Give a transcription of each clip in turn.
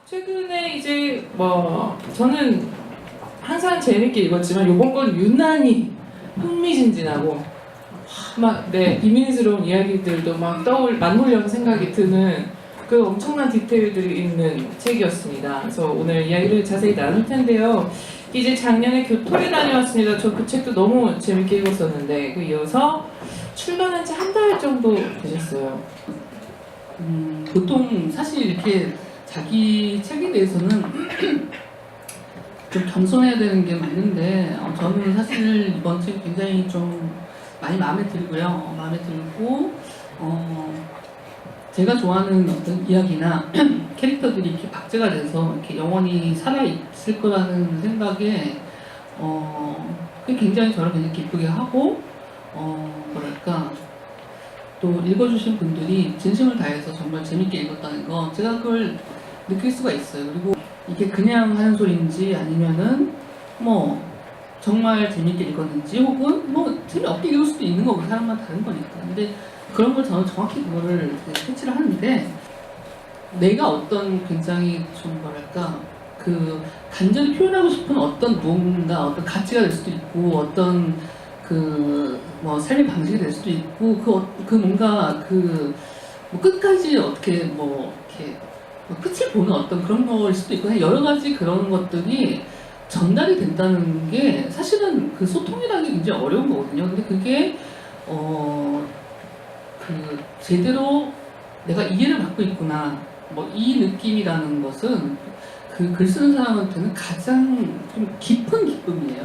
최근에 이제 뭐 저는 항상 재밌게 읽었지만 이번 건 유난히 흥미진진하고 막 비밀스러운 이야기들도 막 맞물려서 생각이 드는 그 엄청난 디테일들이 있는 책이었습니다. 그래서 오늘 이야기를 자세히 나눌 텐데요. 이제 작년에 교토를 다녀왔습니다. 저 그 책도 너무 재밌게 읽었었는데 그 이어서 출간한 지 한 달 정도 되셨어요. 보통 사실 이렇게 자기 책에 대해서는 좀 겸손해야 되는 게 맞는데 저는 사실 이번 책 굉장히 좀 많이 마음에 들고요. 마음에 들고 제가 좋아하는 어떤 이야기나 캐릭터들이 이렇게 박제가 돼서 이렇게 영원히 살아있을 거라는 생각에 그게 굉장히 저를 굉장히 기쁘게 하고 뭐랄까 또 읽어주신 분들이 진심을 다해서 정말 재밌게 읽었다는 거 제가 그걸 느낄 수가 있어요. 그리고 이게 그냥 하는 소리인지 아니면은 뭐 정말 재밌게 읽었는지 혹은 뭐 재미없게 읽을 수도 있는 거고 사람마다 다른 거니까. 근데 그런 걸 저는 정확히 그거를 캐치를 하는데 내가 어떤 굉장히 좀 뭐랄까 그 간절히 표현하고 싶은 어떤 무언가 어떤 가치가 될 수도 있고 어떤 그 뭐 삶의 방식이 될 수도 있고 그 뭔가 그 뭐 끝까지 어떻게 뭐 이렇게 뭐 끝을 보는 어떤 그런 거일 수도 있고 여러 가지 그런 것들이 전달이 된다는 게 사실은 그 소통이라는 게 굉장히 어려운 거거든요. 근데 그게 그 제대로 내가 이해를 받고 있구나 뭐 이 느낌이라는 것은 그 글 쓰는 사람한테는 가장 좀 깊은 기쁨이에요.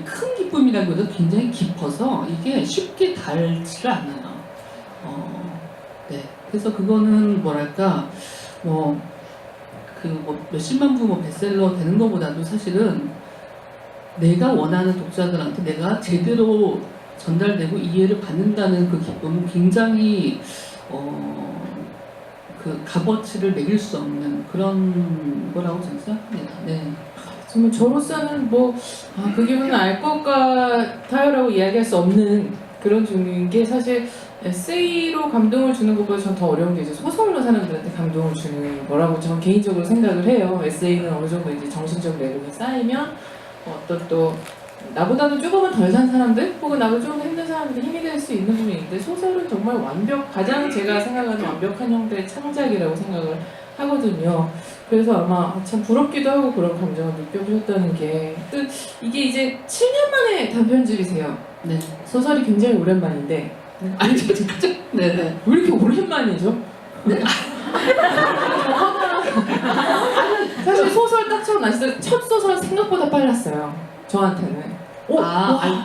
큰 기쁨이라기보다 굉장히 깊어서 이게 쉽게 닳지를 않아요. 네. 그래서 그거는 뭐랄까 뭐 몇십만 부 베스트셀러 되는 것보다도 사실은 내가 원하는 독자들한테 내가 제대로 전달되고 이해를 받는다는 그 기쁨은 굉장히 그 값어치를 매길 수 없는 그런 거라고 저는 생각합니다. 네. 정말 저로서는 그 기분을 알 것 같아요라고 이야기할 수 없는 그런 종류인 게 사실 에세이로 감동을 주는 것보다 전 더 어려운 게 이제 소설로 사람들한테 감동을 주는 거라고 저는 개인적으로 생각을 해요. 에세이는 어느 정도 이제 정신적 내공이 쌓이면 어떤 또 나보다도 조금은 덜 산 사람들 혹은 나보다 조금 힘든 사람들이 힘이 될 수 있는 부분이 있는데 소설은 정말 가장 제가 생각하는 완벽한 형태의 창작이라고 생각을 하거든요. 그래서 아마 참 부럽기도 하고 그런 감정을 느껴보셨다는 게 이게 이제 7년 만에 단편집이세요. 네. 소설이 굉장히 오랜만인데 아니 진짜 네네. 왜 이렇게 오랜만이죠? 네. 사실 소설 딱 처음 나왔을 때 첫 소설 생각보다 빨랐어요. 저한테는.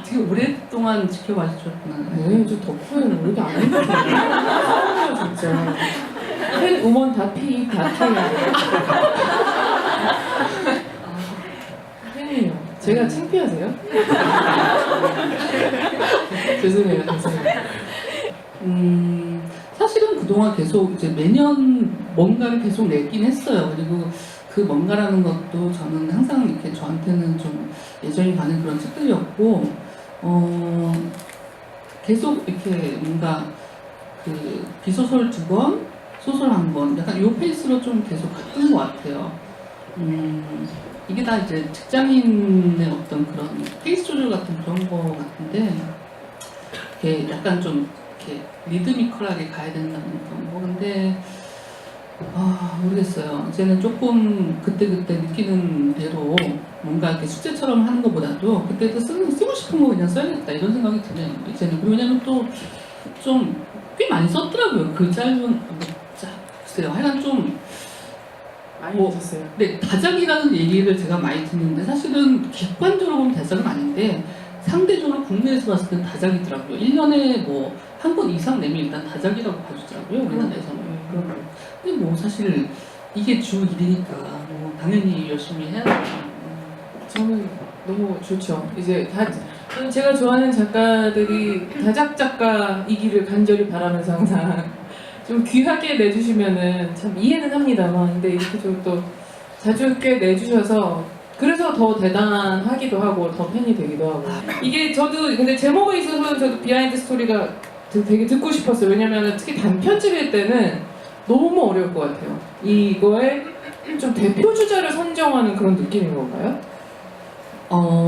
되게 오랫동안 지켜봐 주셨구나. 네, 저 덕후는 왜 이렇게 안 했는지 진짜. 팬 우먼 다 P 다 K야. 팬이에요. 제가 창피하세요? 죄송해요. 사실은 그동안 계속 이제 매년 뭔가를 계속 내긴 했어요. 그리고 그 뭔가라는 것도 저는 항상 이렇게 저한테는 좀 애정이 가는 그런 책들이었고, 계속 이렇게 뭔가 그 비소설 2권, 소설 1권, 약간 요 페이스로 좀 계속 갔던 것 같아요. 이게 다 이제 직장인의 어떤 그런 페이스 조절 같은 그런 거 같은데, 이렇게 약간 좀 이렇게 리드미컬하게 가야 된다는 그런 거. 근데 모르겠어요. 이제는 조금 그때그때 느끼는 대로 뭔가 이렇게 숙제처럼 하는 것보다도 그때 쓰고 싶은 거 그냥 써야겠다 이런 생각이 드네요. 이제는. 왜냐면 또 좀 꽤 많이 썼더라고요. 그 짧은 글쎄요. 하여간 좀 많이 보셨어요. 네, 다작이라는 얘기를 제가 많이 듣는데 사실은 객관적으로 보면 다작은 아닌데 상대적으로 국내에서 봤을 때는 다작이더라고요. 1년에 뭐 한 권 이상 내면 일단 다작이라고 봐주더라고요. 우리나라에서는. 근데 뭐 사실 이게 주 일이니까 뭐 당연히 열심히 해야 되죠. 저는 너무 좋죠. 이제 제가 좋아하는 작가들이 다작 작가이기를 간절히 바라면서 항상 좀 귀하게 내주시면은 참 이해는 합니다만, 근데 이렇게 좀 또 자주 꽤 내주셔서 그래서 더 대단하기도 하고 더 팬이 되기도 하고. 이게 저도 근데 제목에 있어서는 저도 비하인드 스토리가 되게 듣고 싶었어요. 왜냐면 특히 단편집일 때는 너무 어려울 것 같아요. 이거에 좀 대표 주자를 선정하는 그런 느낌인 건가요?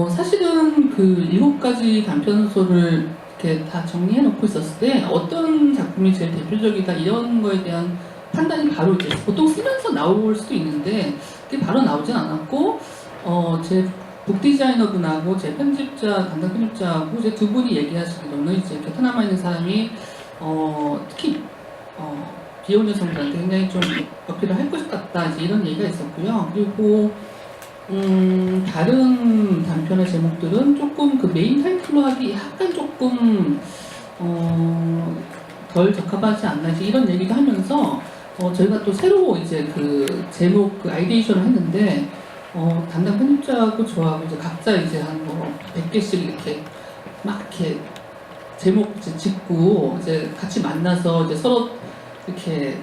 사실은 그 7가지 단편소를 이렇게 다 정리해 놓고 있었을 때 어떤 작품이 제일 대표적이다 이런 거에 대한 판단이 바로 이제 보통 쓰면서 나올 수도 있는데 그게 바로 나오진 않았고 제 북 디자이너분하고 제 편집자 담당 편집자하고 이제 두 분이 얘기하시기로는 이제 베트남에 있는 사람이 특히 비혼 여성들한테 굉장히 좀 어필을 할 것 같다 이제 이런 얘기가 있었고요. 그리고 다른 단편의 제목들은 조금 그 메인 타이틀로 하기 약간 조금 덜 적합하지 않나 이제 이런 얘기도 하면서 저희가 또 새로 이제 그 제목 그 아이디에이션을 했는데 담당 편집자하고 저하고 이제 각자 이제 한 뭐 100개씩 이렇게 막 이렇게 제목 이제 짓고 이제 같이 만나서 이제 서로 이렇게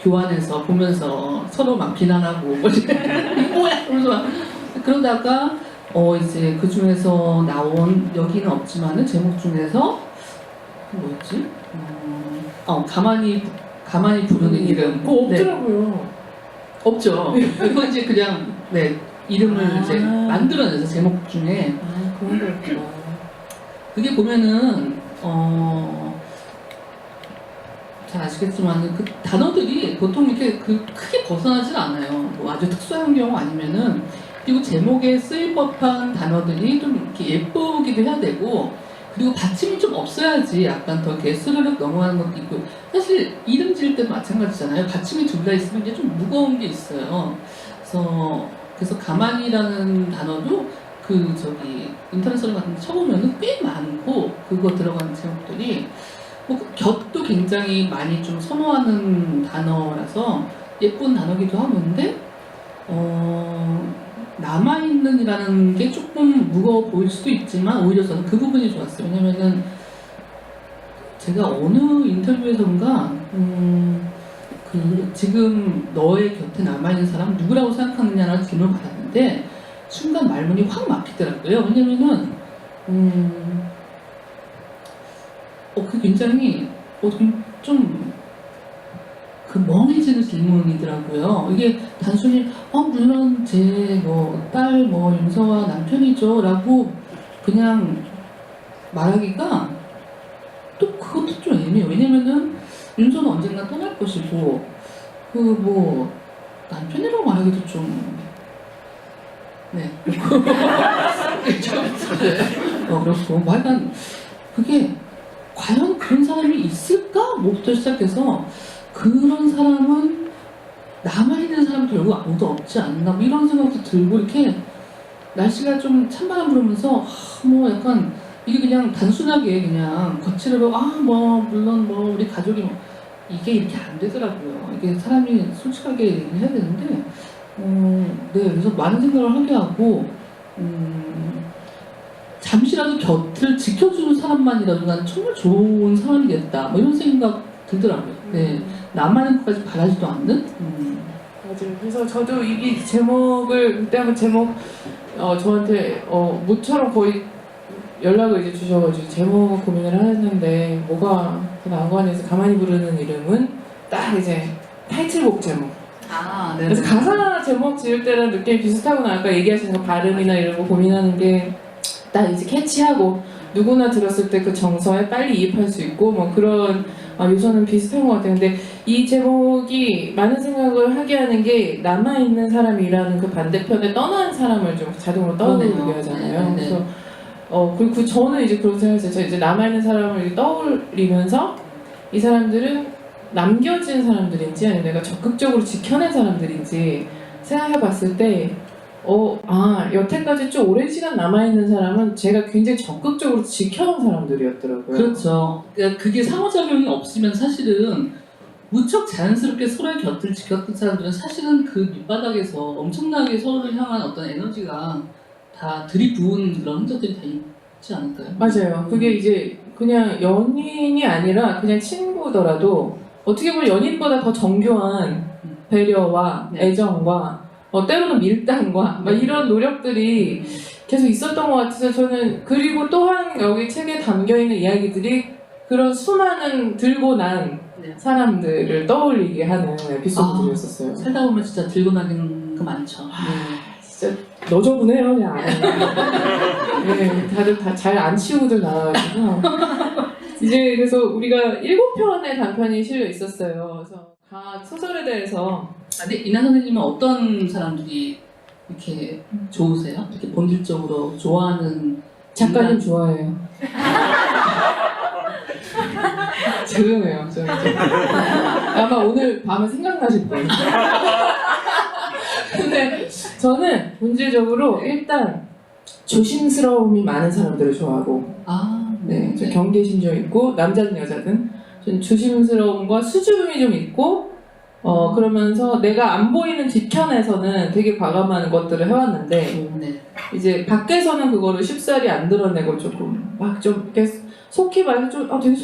교환해서 보면서 서로 막 비난하고 뭐 뭐야 그러면서 막 그러다가 이제 그 중에서 나온 여기는 없지만은 제목 중에서 뭐였지? 가만히 부르는 이름. 그거 없더라고요. 없죠. 그건 이제 그냥 네 이름을 이제 만들어내서 제목 중에 그런 거였구나. 그게 보면은 잘 아시겠지만 그 단어들이 보통 이렇게 그 크게 벗어나질 않아요. 뭐 아주 특수한 경우 아니면은 그리고 제목에 쓰일 법한 단어들이 좀 이렇게 예쁘기도 해야 되고 그리고 받침이 좀 없어야지 약간 더 이렇게 스르륵 넘어가는 것도 있고 사실 이름 지을 때도 마찬가지잖아요. 받침이 둘 다 있으면 이제 좀 무거운 게 있어요. 그래서 가만히라는 단어도 그 저기 인터넷 서점 같은 데 쳐보면은 꽤 많고 그거 들어가는 제목들이 뭐 곁도 굉장히 많이 좀 선호하는 단어라서 예쁜 단어기도 하는데 남아있는이라는 게 조금 무거워 보일 수도 있지만 오히려 저는 그 부분이 좋았어요. 왜냐면은 제가 어느 인터뷰에선가 그 지금 너의 곁에 남아있는 사람 누구라고 생각하느냐라는 질문을 받았는데 순간 말문이 확 막히더라고요. 왜냐면은 그 굉장히 좀 그 멍해지는 질문이더라고요. 이게 단순히 물론 제 뭐 딸 뭐 윤서와 남편이죠 라고 그냥 말하기가 또 그것도 좀 애매해요. 왜냐면은 윤서는 언젠가 떠날 것이고 그 뭐 남편이라고 말하기도 좀 네. 그렇고 뭐 약간 그게 과연 그런 사람이 있을까? 뭐부터 시작해서 그런 사람은 남아있는 사람 결국 아무도 없지 않나 뭐 이런 생각도 들고 이렇게 날씨가 좀 찬바람 불으면서 뭐 약간 이게 그냥 단순하게 그냥 거칠어로 뭐 물론 뭐 우리 가족이 뭐 이게 이렇게 안 되더라고요. 이게 사람이 솔직하게 얘기를 해야 되는데 네 그래서 많은 생각을 하게 하고 잠시라도 곁을 지켜주는 사람만이라도 난 정말 좋은 사람이겠다 뭐 이런 생각 들더라고요. 네 남아있는 것까지 바라지도 않는 맞아요. 그래서 저도 이 제목을 그때 한번 제목 저한테 모처럼 거의 연락을 이제 주셔가지고 제목 고민을 했는데 뭐가 더 나은 거 아니어서 가만히 부르는 이름은 딱 이제 타이틀곡 제목. 네. 그래서 가사 제목 지을 때랑 느낌이 비슷하구나. 아까 얘기하신 거 발음이나 이런 거 고민하는 게 딱 이제 캐치하고 누구나 들었을 때 그 정서에 빨리 이입할 수 있고 뭐 그런 요소는 비슷한 것 같아요. 근데 이 제목이 많은 생각을 하게 하는 게 남아있는 사람이라는 그 반대편에 떠난 사람을 좀 자동으로 떠올리게 하잖아요. 그래서 그리고 저는 이제 그런 생각을 했어요. 이제 남아있는 사람을 떠올리면서 이 사람들은 남겨진 사람들인지 아니면 내가 적극적으로 지켜낸 사람들인지 생각해 봤을 때 여태까지 좀 오랜 시간 남아있는 사람은 제가 굉장히 적극적으로 지켜온 사람들이었더라고요. 그렇죠. 그러니까 그게 상호작용이 없으면 사실은 무척 자연스럽게 서로의 곁을 지켰던 사람들은 사실은 그 밑바닥에서 엄청나게 서로를 향한 어떤 에너지가 다 들이부은 그런 흔적들이 다 있지 않을까요? 맞아요. 그게 이제 그냥 연인이 아니라 그냥 친구더라도 어떻게 보면 연인보다 더 정교한 배려와 애정과 때로는 밀당과 막 이런 노력들이 계속 있었던 것 같아서 저는 그리고 또한 여기 책에 담겨있는 이야기들이 그런 수많은 들고 난 네. 사람들을 떠올리게 하는 에피소드들이었었어요. 살다 보면 진짜 들고 나긴 거 많죠. 네. 진짜 너저분해요 그냥. 네, 다들 다 잘 안 치우고들 나와가지고 이제 그래서 우리가 7편의 단편이 실려 있었어요. 그래서 각 소설에 대해서 근데 이나 선생님은 어떤 사람들이 이렇게 좋으세요? 이렇게 본질적으로 좋아하는 작가님 좋아해요. 조용해요. 좀. 아마 오늘 밤에 생각나실 거예요. 근데 저는 본질적으로 일단 조심스러움이 많은 사람들을 좋아하고, 네, 좀 경계심좀 있고, 남자든 여자든 좀 조심스러움과 수줍음이 좀 있고, 그러면서 내가 안 보이는 뒤편에서는 되게 과감한 것들을 해왔는데, 네. 이제 밖에서는 그거를 쉽사리 안 드러내고 조금 막 좀 이렇게 속히 말해서 좀 되게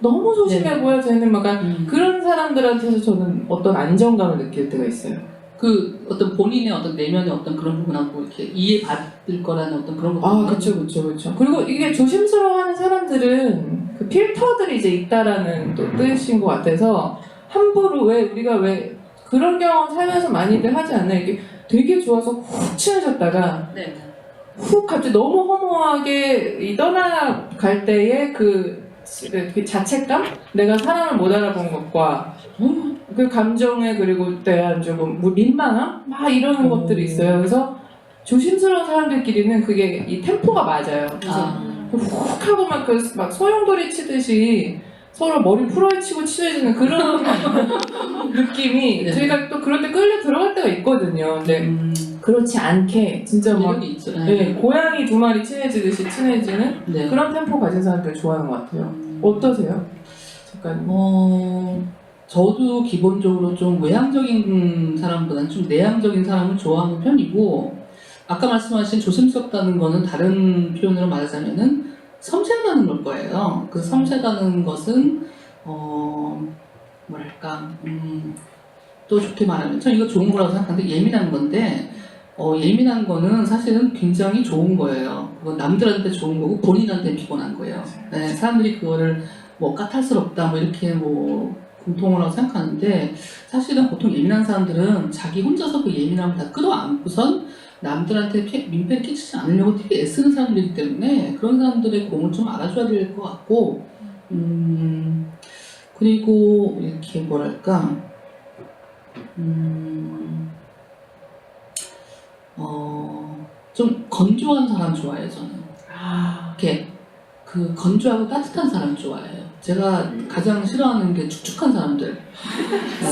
너무 소심해 네. 보여 쟤는 막 그런 사람들한테서 저는 어떤 안정감을 느낄 때가 있어요. 그 어떤 본인의 어떤 내면의 어떤 그런 부분하고 이렇게 이해받을 거라는 어떤 그런 것. 그렇죠. 그리고 이게 조심스러워하는 사람들은 그 필터들이 이제 있다라는 또 뜻인 것 같아서 함부로 우리가 왜 그런 경험 살면서 많이들 하지 않나 이게 되게 좋아서 훅 친해졌다가 네. 훅 갑자기 너무 허무하게 떠나갈 때의 그 자책감? 내가 사람을 못 알아본 것과 그 감정에 그리고 대한 조금 민망함? 막 이런 것들이 있어요. 그래서 조심스러운 사람들끼리는 그게 이 템포가 맞아요. 그래서 훅 하고 막 소용돌이 치듯이 서로 머리 풀어헤치고 친해지는 그런 느낌이 네. 저희가 또 그럴 때 끌려 들어갈 때가 있거든요. 근데 그렇지 않게 진짜 막 있죠. 네, 고양이 2마리 친해지듯이 친해지는 네. 그런 템포 가진 사람들 좋아하는 것 같아요. 어떠세요? 잠깐. 저도 기본적으로 좀 외향적인 사람보다는 좀 내향적인 사람을 좋아하는 편이고, 아까 말씀하신 조심스럽다는 거는 다른 표현으로 말하자면은 섬세하다는 걸 거예요. 그 섬세하다는 것은 뭐랄까 또 좋게 말하면 저 이거 좋은 거라고 생각하는데 예민한 건데 예민한 거는 사실은 굉장히 좋은 거예요. 그건 남들한테 좋은 거고 본인한테 피곤한 거예요. 네, 사람들이 그거를 뭐 까탈스럽다 뭐 이렇게 뭐 공통을 하고 생각하는데 사실은 보통 예민한 사람들은 자기 혼자서 그 예민함을 다 끌어안고선 남들한테 민폐를 끼치지 않으려고 되게 애쓰는 사람들이기 때문에 그런 사람들의 공을 좀 알아줘야 될 것 같고 그리고 이렇게 뭐랄까 좀 건조한 사람 좋아해요 저는. 이렇게 그 건조하고 따뜻한 사람 좋아해요. 제가 가장 싫어하는 게 축축한 사람들.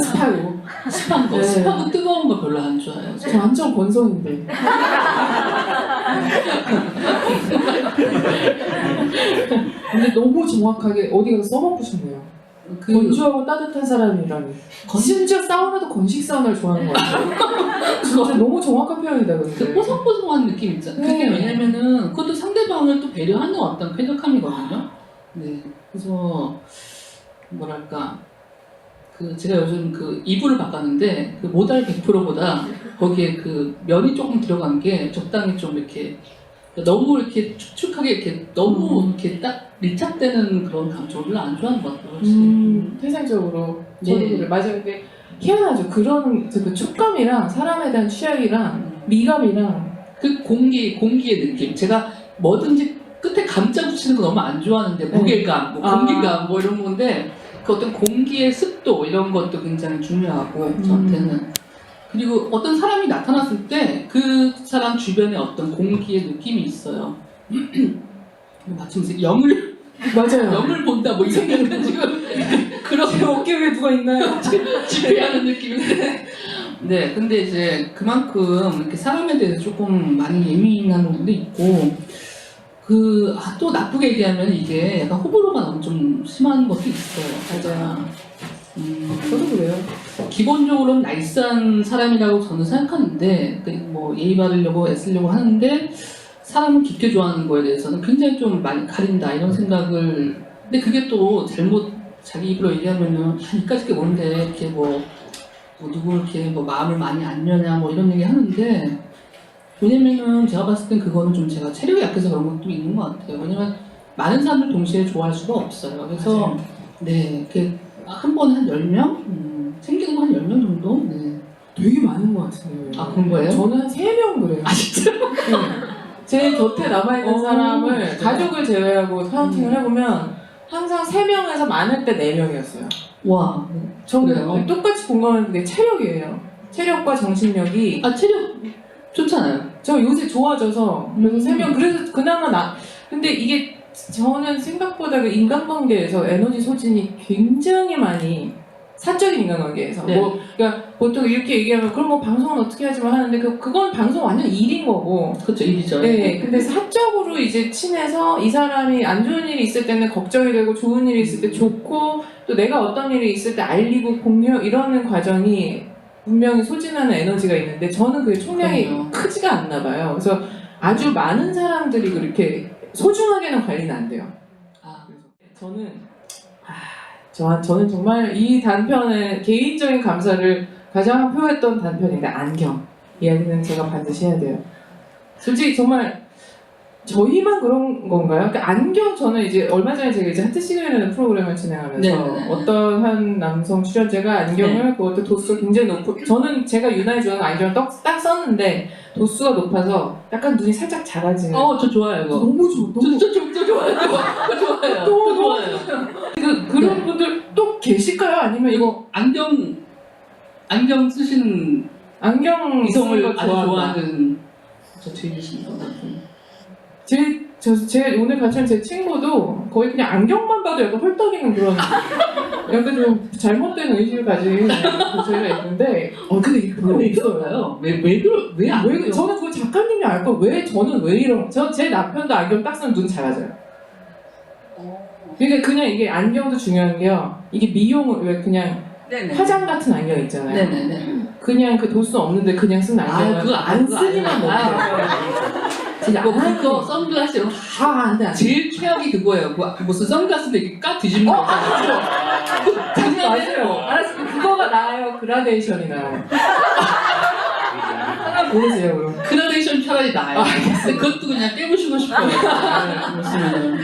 습하고 습한 거, 네. 습하고 뜨거운 거 별로 안 좋아해요. 저 완전 건성인데. 근데 너무 정확하게 어디 가서 써먹고 싶네요. 건조하고 따뜻한 사람이라니. 심지어 사우나도 건식 사우나를 좋아하는 것 같아요. 진짜 너무 정확한 표현이다 근데. 그 뽀송뽀송한 느낌 있잖아요. 그게 왜냐면은 그것도 상대방을 또 배려하는 어떤 쾌적함이거든요. 네. 그래서 뭐랄까 그 제가 요즘 그 이불을 바꿨는데 그 모달 100%보다 거기에 그 면이 조금 들어간 게 적당히 좀 이렇게 너무 이렇게 축축하게 이렇게 너무 이렇게 딱 밀착되는 그런 감정을 안 좋아하는 것 같아요. 태생적으로 저도 네. 그래. 맞아요. 근데 희한하죠. 그런 그 촉감이랑 사람에 대한 취향이랑 미감이랑 그 공기의 느낌. 제가 뭐든지 끝에 감자 붙이는 거 너무 안 좋아하는데 무게감, 뭐 공기감 뭐 이런 건데 그 어떤 공기의 습도 이런 것도 굉장히 중요하고 저한테는. 그리고 어떤 사람이 나타났을 때 그 사람 주변에 어떤 공기의 느낌이 있어요. 마침 영을 맞아요. 영을 본다 뭐 이런 약간 지금 그렇게 어깨 위에 누가 있나요? 집회하는 느낌인데. 네, 근데 이제 그만큼 이렇게 사람에 대해서 조금 많이 예민한 부분도 있고 또 나쁘게 얘기하면 이게 약간 호불호가 너무 좀 심한 것도 있어요. 맞아요. 저도 그래요. 기본적으로는 나이스한 사람이라고 저는 생각하는데 뭐 예의 바르려고 애쓰려고 하는데 사람을 깊게 좋아하는 거에 대해서는 굉장히 좀 많이 가린다 이런 생각을. 근데 그게 또 잘못 자기 입으로 얘기하면은 이까짓 게 뭔데 이렇게 뭐 누구 이렇게 뭐 마음을 많이 안 여냐 뭐 이런 얘기 하는데 왜냐면은 제가 봤을 땐 그거는 좀 제가 체력이 약해서 그런 것도 있는 것 같아요. 왜냐면 많은 사람들 동시에 좋아할 수가 없어요. 그래서 맞아요. 네, 이렇게 한 번에 한 10명? 생기는 거 한 10명 정도? 네. 되게 많은 것 같은데요. 아, 그런 거예요? 저는 한 3명 그래요. 아, 진짜? 네. 제 곁에 남아있는 사람을 네. 가족을 제외하고 카운팅을 해보면 항상 3명에서 많을 때 4명이었어요. 와. 저는 그래요? 똑같이 공감하는 게 체력이에요. 체력과 정신력이 아, 체력 좋잖아요. 저 요새 좋아져서 그래서 3명 음. 그래서 그나마 근데 이게 저는 생각보다 그 인간관계에서 에너지 소진이 굉장히 많이 사적인 인간관계에서 네. 뭐 그러니까 보통 이렇게 얘기하면 그럼 뭐 방송은 어떻게 하지만 하는데 그건 방송 완전 일인 거고 그렇죠, 일이죠. 네 근데 사적으로 이제 친해서 이 사람이 안 좋은 일이 있을 때는 걱정이 되고 좋은 일이 있을 때 좋고 또 내가 어떤 일이 있을 때 알리고 공유 이러는 과정이 분명히 소진하는 에너지가 있는데 저는 그게 총량이 그럼요. 크지가 않나 봐요. 그래서 아주 많은 사람들이 그렇게 소중하게는 관리는 안 돼요. 아, 저는 저는 정말 이 단편에 개인적인 감사를 가장 표했던 단편인데 안경 이야기는 제가 반드시 해야 돼요. 솔직히 정말 저희만 그런 건가요? 그러니까 안경 저는 이제 얼마 전에 제가 이제 하트 시그널이라는 프로그램을 진행하면서 네네네. 어떤 한 남성 출연자가 안경을 그것도 도수가 굉장히 높고 저는 제가 유난히 좋아하는 안경을 딱 썼는데 도수가 높아서 약간 눈이 살짝 작아지는 저 좋아요, 이거. 너무 좋아 너무 저 좋아요. 저 좋아요. 너무 저 좋아요. 그런 네. 분들 또 계실까요? 아니면 이거 안경 쓰시는 안경 이성을 쓰는 거 아주 좋아한다. 좋아하는 저 주인이신 것 같은. 제 오늘 같이 온 제 친구도 거의 그냥 안경만 봐도 약간 헐떡이는 그런 약간 좀 잘못된 의식을 가진 저희가 있는데 근데 이게 별로 왜 없어요. 그럴까요? 왜안 왜 저는 그 작가님이 알 거 왜 저는 왜 이런 제 남편도 안경 딱 쓰면 눈 작아져요. 그러니까 그냥 이게 안경도 중요한 게요. 이게 미용을 왜 그냥 네네. 화장 같은 안경 있잖아요. 네네네. 그냥 그 도수 없는데 그냥 쓴 안경은 그거 안 쓰기만 못해요. 진짜 그거 선글라스 이런 거 안돼 안돼. 제일 최악이 그거예요. 무슨 선글라스인데 이렇게 까 뒤집는 거 있잖아요. 맞아요. 알았어. 그거가 나아요. 그라데이션이 나아요. 하나 고르세요 그럼. 그라데이션 차라리 나아요. 근데 그것도 그냥 깨부시고 싶어요. 그러시면은.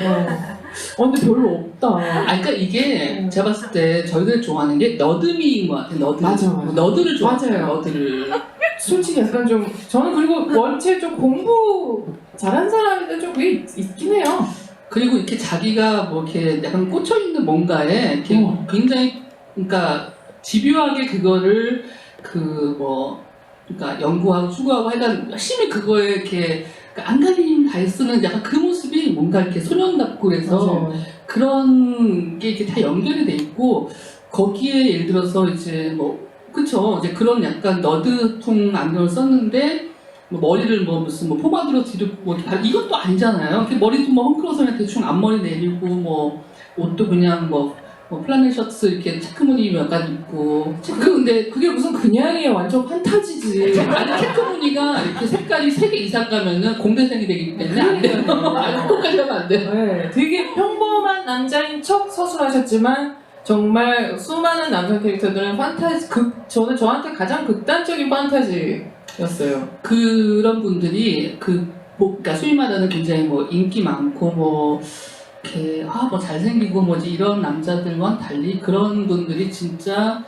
근데 별로 없다. 그러니까 이게 제가 봤을 때 저희들 좋아하는 게 너드미인 것 같아요. 너드. 맞아. 너드를 좋아해요. 맞아요. 너드를. 솔직히 약간 좀 저는 그리고 원체 좀 공부 잘한 사람인데 좀 그게 있긴 해요. 그리고 이렇게 자기가 뭐 이렇게 약간 꽂혀 있는 뭔가에 이렇게 굉장히 그러니까 집요하게 그거를 그러니까 연구하고 추구하고 하여간 열심히 그거에 이렇게 그러니까 안간힘 다해 쓰는 약간 그 모습이 뭔가 이렇게 소년답고 그래서 맞아요. 그런 게 이렇게 다 연결이 돼 있고 거기에 예를 들어서 이제 뭐 그쵸 이제 그런 약간 너드풍 안경을 썼는데 뭐 머리를 뭐 무슨 뭐 포마드로 뒤로 뭐 이것도 아니잖아요. 이렇게 머리도 뭐 헝클어서 그냥 대충 앞머리 내리고 뭐 옷도 그냥 뭐 플라넬 셔츠 이렇게 체크무늬 약간 입고 근데 그게 무슨 그냥이에요. 완전 판타지지. 아니 체크무늬가 이렇게 색깔이 3개 이상 가면은 공대생이 되기 때문에 안 돼요. 아니 똑같이 하면 안 돼요. 네, 되게 평범한 남자인 척 서술하셨지만 정말 수많은 남성 캐릭터들은 저는 저한테 가장 극단적인 판타지였어요. 그런 분들이 그러니까 소위 말하는 굉장히 뭐 인기 많고 뭐 이렇게 뭐 잘생기고 뭐지 이런 남자들과는 달리 그런 분들이 진짜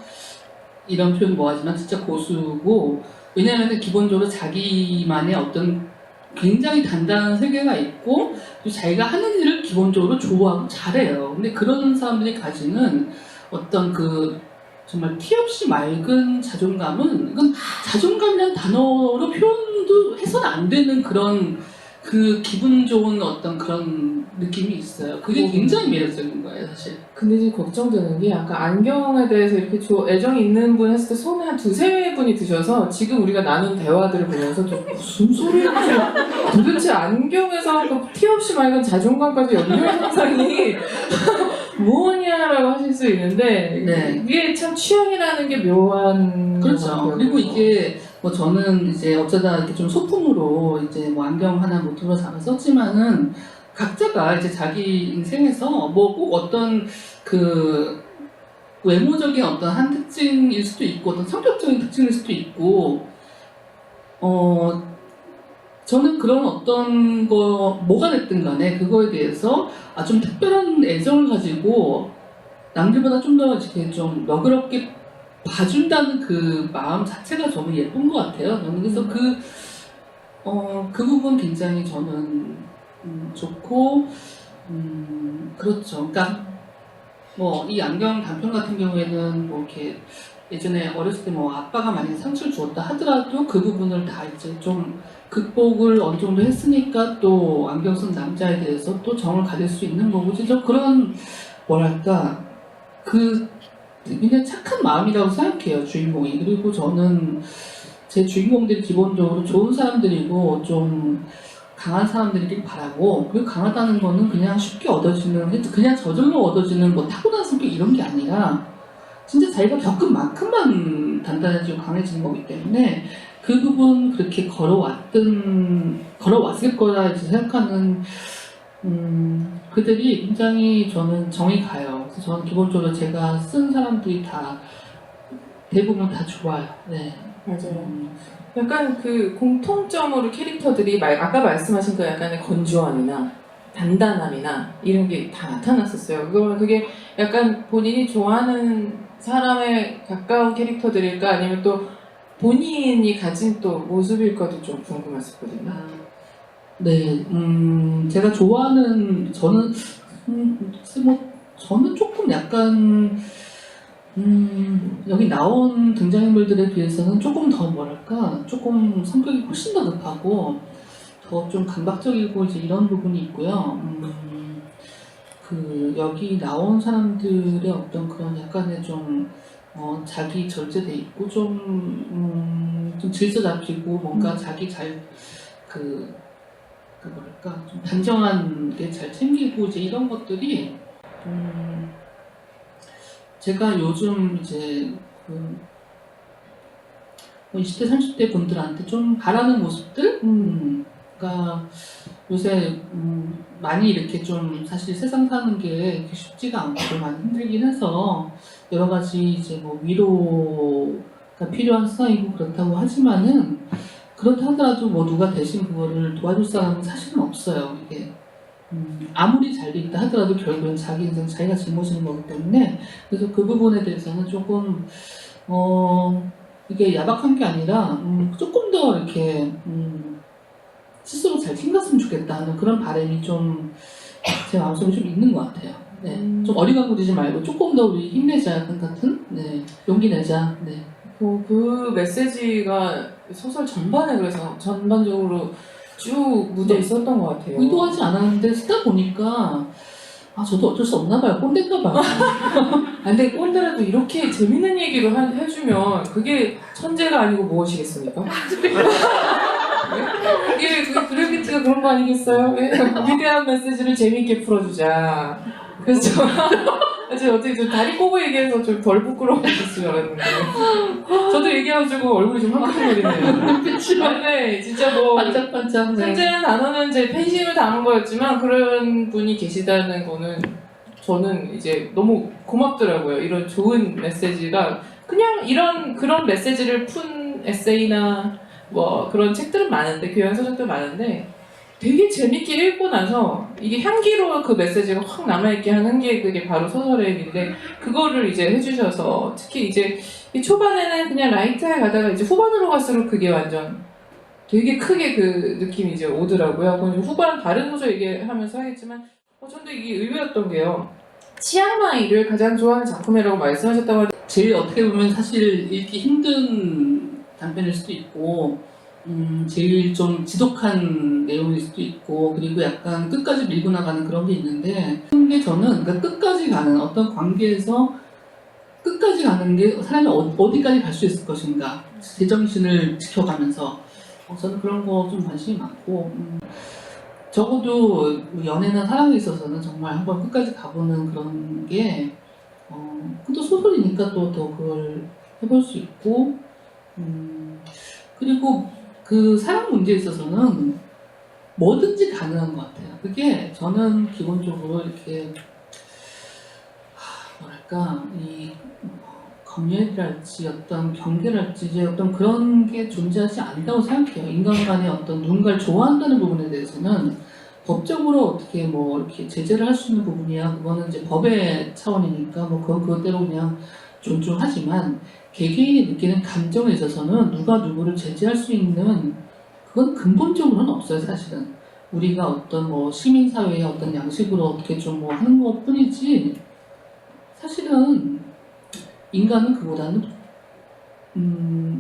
이런 표현 뭐하지만 진짜 고수고 왜냐하면 기본적으로 자기만의 어떤 굉장히 단단한 세계가 있고 또 자기가 하는 일을 기본적으로 좋아하고 잘해요. 근데 그런 사람들이 가지는 어떤 정말 티 없이 맑은 자존감은 이건 자존감이라는 단어로 표현도 해서는 안 되는 그런 기분 좋은 어떤 그런 느낌이 있어요. 그게 굉장히 매력적인 거예요, 사실. 근데 지금 걱정되는 게 아까 안경에 대해서 이렇게 애정이 있는 분 했을 때 손에 한 2-3분이 드셔서 지금 우리가 나눈 대화들을 보면서 좀 무슨 소리야 도대체 안경에서 티 없이 맑은 자존감까지 연결 현상이 뭐냐라고 하실 수 있는데 네. 이게 참 취향이라는 게 묘한 그렇죠. 그리고 이게 뭐 저는 이제 어쩌다 이렇게 좀 소품으로 이제 뭐 안경 하나 모티브로 잡아 썼지만은 각자가 이제 자기 인생에서 뭐 꼭 어떤 외모적인 어떤 한 특징일 수도 있고 어떤 성격적인 특징일 수도 있고 저는 그런 어떤 뭐가 됐든 간에 그거에 대해서 좀 특별한 애정을 가지고 남들보다 좀 더 이렇게 좀 너그럽게 봐준다는 그 마음 자체가 저는 예쁜 것 같아요. 저는 그래서 그 부분 굉장히 저는 좋고, 그렇죠. 그러니까 뭐 이 안경 단편 같은 경우에는 뭐 이렇게 예전에 어렸을 때 뭐 아빠가 만약에 상처를 주었다 하더라도 그 부분을 다 이제 좀 극복을 어느 정도 했으니까 또 안경 쓴 남자에 대해서 또 정을 가질 수 있는 거고, 진짜 그런 뭐랄까 그 굉장히 착한 마음이라고 생각해요, 주인공이. 그리고 저는 제 주인공들이 기본적으로 좋은 사람들이고 좀 강한 사람들이길 바라고, 그리고 강하다는 거는 그냥 쉽게 얻어지는, 그냥 저절로 얻어지는 뭐 타고난 성격 이런 게 아니라 진짜 자기가 겪은 만큼만 단단해지고 강해지는 거기 때문에 그 부분 그렇게 걸어왔을 거라 이제 생각하는 그들이 굉장히 저는 정이 가요. 그래서 저는 기본적으로 제가 쓴 사람들이 다 대부분 다 좋아요. 네. 맞아요. 약간 그 공통점으로 캐릭터들이 아까 말씀하신 그 약간의 건조함이나 단단함이나 이런 게 다 나타났었어요. 그게 약간 본인이 좋아하는 사람에 가까운 캐릭터들일까 아니면 또 본인이 가진 또 모습일까도 좀 궁금했었거든요. 네, 제가 좋아하는 저는 저는 조금 약간 여기 나온 등장인물들에 비해서는 조금 더 뭐랄까 조금 성격이 훨씬 더 급하고 더 좀 감각적이고 이제 이런 부분이 있고요. 그 여기 나온 사람들의 어떤 그런 약간의 좀 자기 절제돼 있고 좀 질서 잡히고 뭔가 자기 그 뭐랄까 좀 단정한 게 잘 챙기고 이제 이런 것들이 제가 요즘 이제 그 20대 30대 분들한테 좀 바라는 모습들 그러니까 요새 많이 이렇게 좀 사실 세상 사는 게 이렇게 쉽지가 않고 좀 많이 힘들긴 해서 여러 가지 이제 뭐 위로가 필요한 상황이고 그렇다고 하지만은 그렇다 하더라도 뭐 누가 대신 그거를 도와줄 사람은 사실은 없어요. 이게 아무리 잘 돼 있다 하더라도 결국엔 자기 인생 자기가 짊어지는 거기 때문에 그래서 그 부분에 대해서는 조금 이게 야박한 게 아니라 조금 더 이렇게 스스로 잘 챙겼으면 좋겠다 하는 그런 바람이 좀 제 마음속에 좀 있는 것 같아요. 네, 좀 어리광부리지 말고 조금 더 우리 힘내자 같은 네, 용기 내자. 네. 그 메시지가 소설 전반에 그래서 전반적으로 쭉 묻어 있었던 것 같아요. 의도하지 않았는데 쓰다 보니까 저도 어쩔 수 없나 봐요. 꼰대인가 봐요. 근데 꼰대라도 이렇게 재밌는 얘기를 해주면 그게 천재가 아니고 무엇이겠습니까? 그게 그래비티가 그런 거 아니겠어요? 위대한 메시지를 재밌게 풀어주자. 그래서 제가 어떻게 좀 다리 꼬고 얘기해서 좀 덜 부끄러워졌을 줄 알았는데 저도 얘기해가지고 얼굴이 좀 화끈거리네요. 네, 진짜 뭐 반짝반짝. 네. 천재라는 단어는 제 팬심을 담은 거였지만 그런 분이 계시다는 거는 저는 이제 너무 고맙더라고요. 이런 좋은 메시지가 그냥 그런 메시지를 푼 에세이나 뭐 그런 책들은 많은데 교양 서적도 많은데 되게 재밌게 읽고 나서 이게 향기로 그 메시지가 확 남아있게 하는 게 그게 바로 소설의 힘인데 그거를 이제 해주셔서 특히 이제 이 초반에는 그냥 라이트하게 가다가 이제 후반으로 갈수록 그게 완전 되게 크게 그 느낌이 이제 오더라고요. 그건 후반 다른 소설 얘기하면서 하겠지만 저는 이게 의외였던 게요. 치앙마이를 가장 좋아하는 작품이라고 말씀하셨다고 하는데 제일 어떻게 보면 사실 읽기 힘든 단편일 수도 있고 제일 좀 지독한 내용일 수도 있고 그리고 약간 끝까지 밀고 나가는 그런 게 있는데 근데 저는 그러니까 끝까지 가는 어떤 관계에서 끝까지 가는 게 사람이 어디까지 갈 수 있을 것인가 제정신을 지켜가면서 저는 그런 거 좀 관심이 많고 적어도 연애나 사랑에 있어서는 정말 한번 끝까지 가보는 그런 게 또 소설이니까 또 더 그걸 해볼 수 있고 그리고 그 사랑 문제에 있어서는 뭐든지 가능한 것 같아요. 그게 저는 기본적으로 이렇게 뭐랄까 이 검열이랄지 어떤 경계랄지 이제 어떤 그런 게 존재하지 않는다고 생각해요. 인간 간의 어떤 누군가를 좋아한다는 부분에 대해서는 법적으로 어떻게 뭐 이렇게 제재를 할 수 있는 부분이야. 그거는 이제 법의 차원이니까 뭐 그건 그것대로 그냥 존중하지만 개개인이 느끼는 감정에 있어서는 누가 누구를 제재할 수 있는 그건 근본적으로는 없어요, 사실은. 우리가 어떤 뭐 시민사회의 어떤 양식으로 어떻게 좀 뭐 하는 것 뿐이지 사실은 인간은 그보다는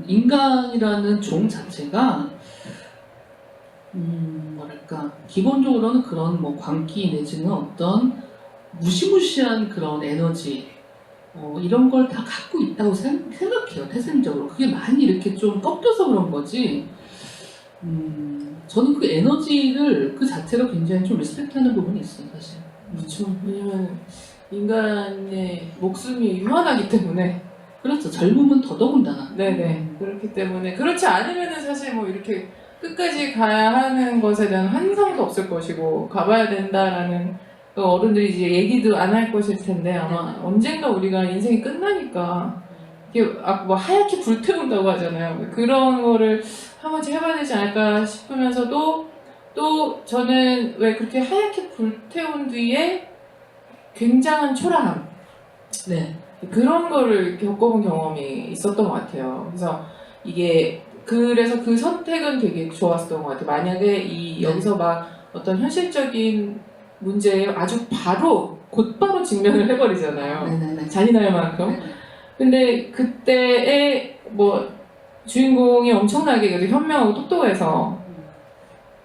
인간이라는 종 자체가 뭐랄까 기본적으로는 그런 뭐 광기 내지는 어떤 무시무시한 그런 에너지 이런 걸 다 갖고 있다고 생각해요. 태생적으로 그게 많이 이렇게 좀 꺾여서 그런 거지. 저는 그 에너지를 그 자체로 굉장히 좀 리스펙트하는 부분이 있어요, 사실. 그렇죠. 왜냐면 인간의 목숨이 유한하기 때문에. 그렇죠. 젊으면 더더군다나. 네네. 그렇기 때문에 그렇지 않으면은 사실 뭐 이렇게 끝까지 가야 하는 것에 대한 환상도 없을 것이고 가봐야 된다라는 또 어른들이 이제 얘기도 안 할 것일 텐데 아마 언젠가 우리가 인생이 끝나니까 이게 뭐 하얗게 불태운다고 하잖아요. 그런 거를 한 번쯤 해봐야 되지 않을까 싶으면서도 또 저는 왜 그렇게 하얗게 불태운 뒤에 굉장한 초라함 네. 그런 거를 겪어본 경험이 있었던 것 같아요. 그래서 이게 그래서 그 선택은 되게 좋았었던 것 같아요. 만약에 여기서 막 어떤 현실적인 문제에 아주 곧바로 직면을 해버리잖아요. 네네네. 잔인할 만큼. 근데 그때의 뭐 주인공이 엄청나게 그래도 현명하고 똑똑해서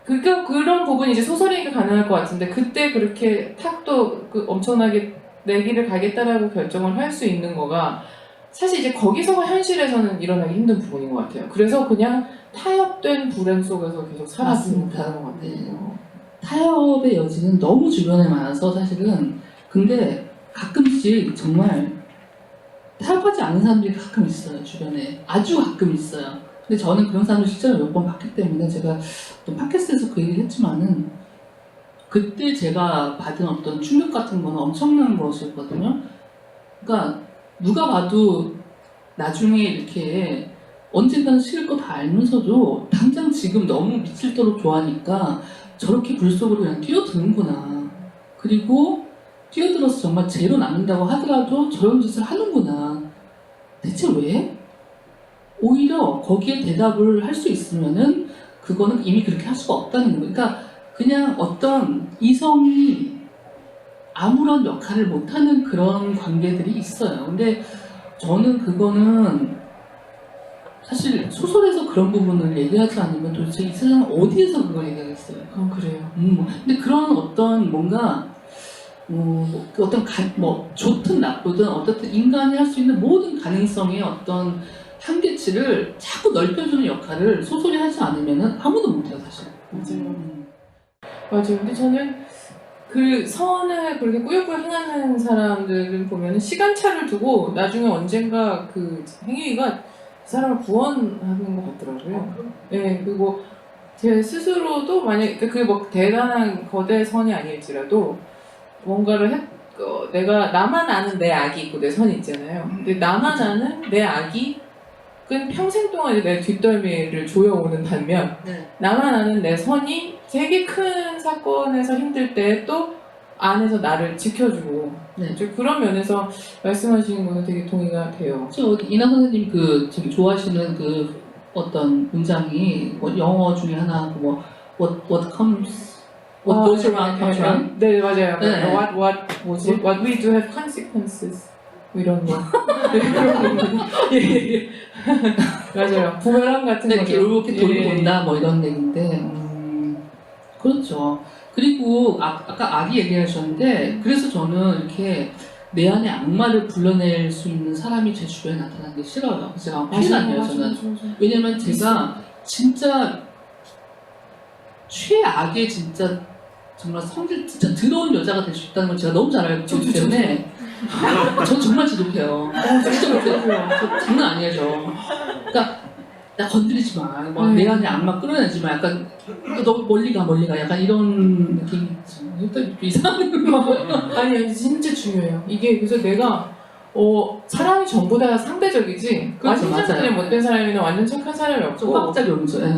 그런 부분이 이제 소설이니까 가능할 것 같은데 그때 그렇게 탁도 엄청나게 내 길을 가겠다라고 결정을 할 수 있는 거가 사실 이제 거기서가 현실에서는 일어나기 힘든 부분인 것 같아요. 그래서 그냥 타협된 불행 속에서 계속 살았다는 것 같아요. 네. 타협의 여지는 너무 주변에 많아서 사실은 근데 가끔씩 정말 타협하지 않는 사람들이 가끔 있어요. 주변에 아주 가끔 있어요. 근데 저는 그런 사람을 실제로 몇 번 봤기 때문에 제가 또 팟캐스트에서 그 얘기를 했지만은 그때 제가 받은 어떤 충격 같은 거는 엄청난 것이었거든요. 그러니까 누가 봐도 나중에 이렇게 언젠가는 싫을 거 다 알면서도 당장 지금 너무 미칠도록 좋아하니까 저렇게 불 속으로 그냥 뛰어드는구나. 그리고 뛰어들어서 정말 죄로 남는다고 하더라도 저런 짓을 하는구나. 대체 왜? 오히려 거기에 대답을 할 수 있으면은 그거는 이미 그렇게 할 수가 없다는 거예요. 그러니까 그냥 어떤 이성이 아무런 역할을 못하는 그런 관계들이 있어요. 근데 저는 그거는 사실 소설에서 그런 부분을 얘기하지 않으면 도대체 이 세상 어디에서 그걸 얘기하겠어요. 그래요. 근데 그런 어떤 뭔가 그 어떤 뭐 좋든 나쁘든 어떻든 인간이 할 수 있는 모든 가능성의 어떤 한계치를 자꾸 넓혀주는 역할을 소설이 하지 않으면 아무도 못해요, 사실. 맞아요. 맞아요. 근데 저는 그 선을 그렇게 꾸역꾸역 행하는 사람들을 보면 시간차를 두고 나중에 언젠가 그 행위가 그 사람을 구원하는 것 같더라고요. 네, 그리고 제 스스로도 만약 그 뭐 대단한 거대 선이 아닐지라도 뭔가를 내가 나만 아는 내 악이 있고 내 선이 있잖아요. 근데 나만 아는 내 악이 평생 동안 내 뒷덜미를 조여오는 반면 나만 아는 내 선이 되게 큰 사건에서 힘들 때 또 안에서 나를 지켜주고 그런 면에서 말씀하시는 거는 되게 동의가 돼요. 이나 선생님 저기 좋아하시는 그 어떤 문장이 뭐 영어 중에 하나 뭐 what goes around comes around. 네 맞아요. 네. What we do have consequences. 이런 거. 예. 맞아요. 부메랑 같은 거죠. 이렇게 돌고 돈다 뭐 이런 얘기인데 그렇죠. 그리고 아까 악이 얘기하셨는데 그래서 저는 이렇게 내 안에 악마를 불러낼 수 있는 사람이 제 주변에 나타나는 게 싫어요. 제가 큰일 나요 저는. 왜냐면 제가 진짜 최악의 진짜 정말 성질 진짜 더러운 여자가 될 수 있다는 걸 제가 너무 잘 알고 있기 때문에 저 정말 지독해요. 진짜 못해요. 저 장난 아니에요 저. 그러니까 나 건드리지 마. 뭐 내 안에 악마 끌어내지 마. 약간 너 멀리 가. 약간 이런 느낌이 있죠. 일단 이상한 거. 아니 진짜 중요해요. 이게 그래서 내가 사람이 전부 다 상대적이지 그렇죠, 완전 맞아요. 그냥 못된 사람이나 완전 착한 사람이 좀 없고 빡짝이 오죠. 예.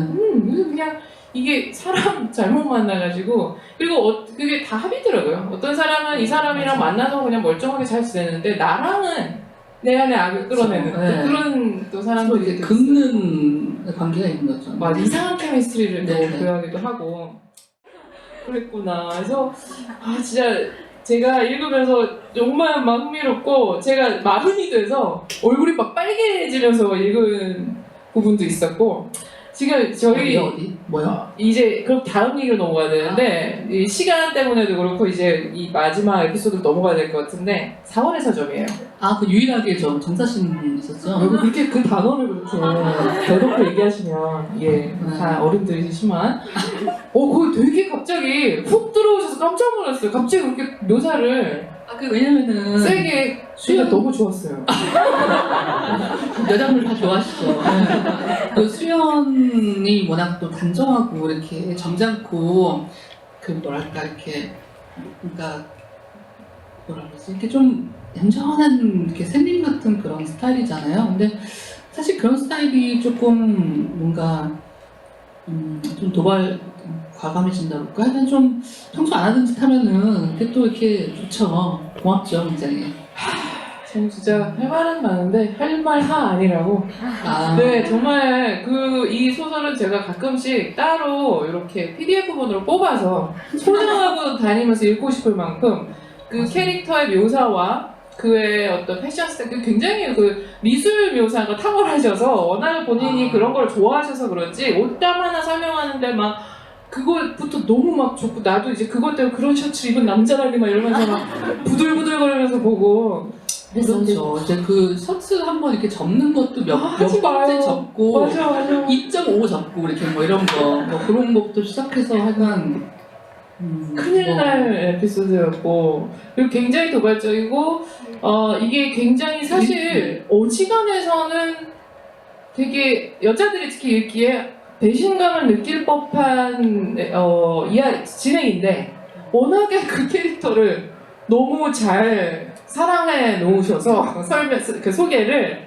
그냥 이게 사람 잘못 만나가지고 그리고 그게 다 합이더라고요. 어떤 사람은 이 사람이랑 만나서 그냥 멀쩡하게 잘 지내는데 나랑은 내 안에 악을 끌어내는 그렇죠. 네. 그런 또 서로 사람들이 이렇게 또 긁는 관계가 있는 거죠. 맞아, 이상한 케미스트리를 또 네. 구하기도 하고 그랬구나. 그래서 진짜 제가 읽으면서 정말 막 흥미롭고 제가 마흔이 돼서 얼굴이 막 빨개지면서 읽은 부분도 있었고 지금 저희 어디? 뭐요? 이제 그럼 다음 얘기로 넘어가야 되는데 이 시간 때문에도 그렇고 이제 이 마지막 에피소드로 넘어가야 될 것 같은데 4월의 서점이에요. 그 유일하게 저 정사신 분 있었죠. 여기 그렇게 그 단어를 그렇게 대놓고 얘기하시면 다 어른들이시지만 거기 되게 갑자기 훅 들어오셔서 깜짝 놀랐어요. 갑자기 그렇게 묘사를 왜냐면은 세게 수연 너무 좋았어요. 여자분들 다 좋아하시죠. 그 수연이 워낙 또 단정하고 이렇게 점잖고 그 뭐랄까 이렇게 그러니까 뭐라 그러지 이렇게 좀 얌전한 이렇게 샌님 같은 그런 스타일이잖아요. 근데 사실 그런 스타일이 조금 뭔가 좀 과감해진다고 할까? 하여튼 좀 평소 안 하던 짓 하면은 그게 또 이렇게 좋죠. 고맙죠, 굉장히. 저는 진짜 할 말은 많은데 할 말 아니라고. 네, 정말 이 소설은 제가 가끔씩 따로 이렇게 PDF본으로 뽑아서 소장하고 다니면서 읽고 싶을 만큼 그 캐릭터의 묘사와 그의 어떤 패션 스타일 굉장히 그 미술 묘사가 탁월하셔서 워낙 본인이 그런 걸 좋아하셔서 그런지 옷감 하나 설명하는데 막 그거부터 너무 막 좋고 나도 이제 그것 때문에 그런 셔츠 입은 남자라니 막 이러면서 막 부들부들거리면서 보고 그렇죠. 이제 그 셔츠 한번 이렇게 접는 것도 몇 번째 접고 맞아 2.5 접고 이렇게 뭐 이런 거 그런 것부터 시작해서 하여간 큰일 날 에피소드였고 그리고 굉장히 도발적이고 이게 굉장히 사실 어지간해서는 되게 여자들이 특히 읽기에 배신감을 느낄 법한 진행인데 워낙에 그 캐릭터를 너무 잘 사랑해 놓으셔서 그 소개를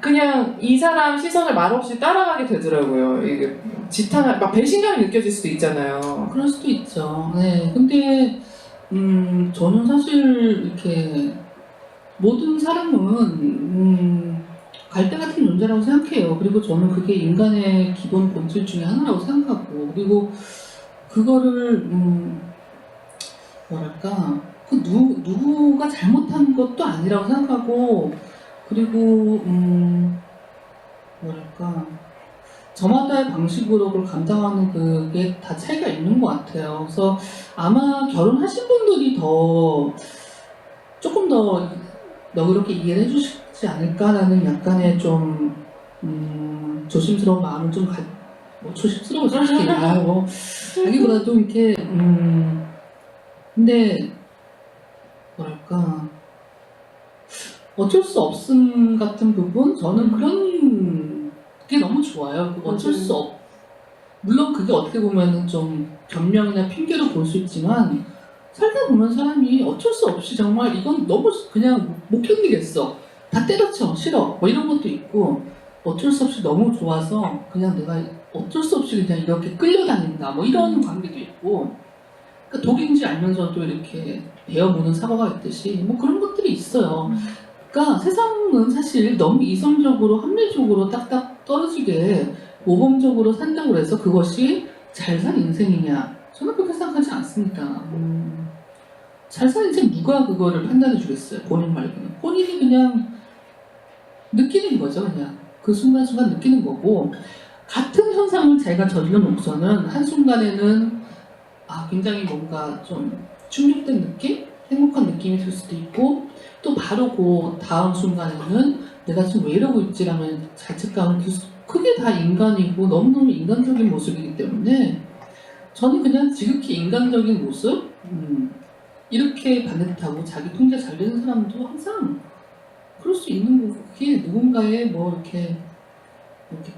그냥 이 사람 시선을 말없이 따라가게 되더라고요. 이게 막 배신감이 느껴질 수도 있잖아요. 그럴 수도 있죠. 네. 근데 저는 사실 이렇게 모든 사람은 갈대 같은 존재라고 생각해요. 그리고 저는 그게 인간의 기본 본질 중에 하나라고 생각하고 그리고 그거를 뭐랄까 누구가 잘못한 것도 아니라고 생각하고 그리고 뭐랄까 저마다의 방식으로 그걸 감당하는 그게 다 차이가 있는 것 같아요. 그래서 아마 결혼하신 분들이 조금 더 너그럽게 이해를 해주시지 않을까라는 약간의 좀 조심스러운 마음을 좀 조심스러워 솔직히 자기보다도 이렇게 근데 뭐랄까 어쩔 수 없음 같은 부분 저는 그런 게 너무 좋아요. 어쩔 수 물론 그게 어떻게 보면은 좀 변명이나 핑계로 볼 수 있지만 살다 보면 사람이 어쩔 수 없이 정말 이건 너무 그냥 못 견디겠어. 다 때려쳐 싫어 뭐 이런 것도 있고 어쩔 수 없이 너무 좋아서 그냥 내가 어쩔 수 없이 그냥 이렇게 끌려다닌다 뭐 이런 관계도 있고 그러니까 독인지 알면서도 이렇게 베어무는 사과가 있듯이 뭐 그런 것들이 있어요. 그러니까 세상은 사실 너무 이성적으로 합리적으로 딱딱 떨어지게 모범적으로 산다고 해서 그것이 잘 산 인생이냐 저는 그렇게 생각하지 않습니다. 잘 산 인생 누가 그거를 판단해 주겠어요. 본인 말고는 본인이 그냥 느끼는 거죠. 그냥 그 순간순간 느끼는 거고 같은 현상을 자기가 저질러 놓고서는 한순간에는 굉장히 뭔가 좀 충격된 느낌? 행복한 느낌이 들 수도 있고 또 바로 그 다음 순간에는 내가 지금 왜 이러고 있지라는 자책감을 그게 다 인간이고 너무너무 인간적인 모습이기 때문에 저는 그냥 지극히 인간적인 모습 이렇게 반듯하고 자기 통제 잘 되는 사람도 항상 그럴 수 있는 거고 그게 누군가의 뭐 이렇게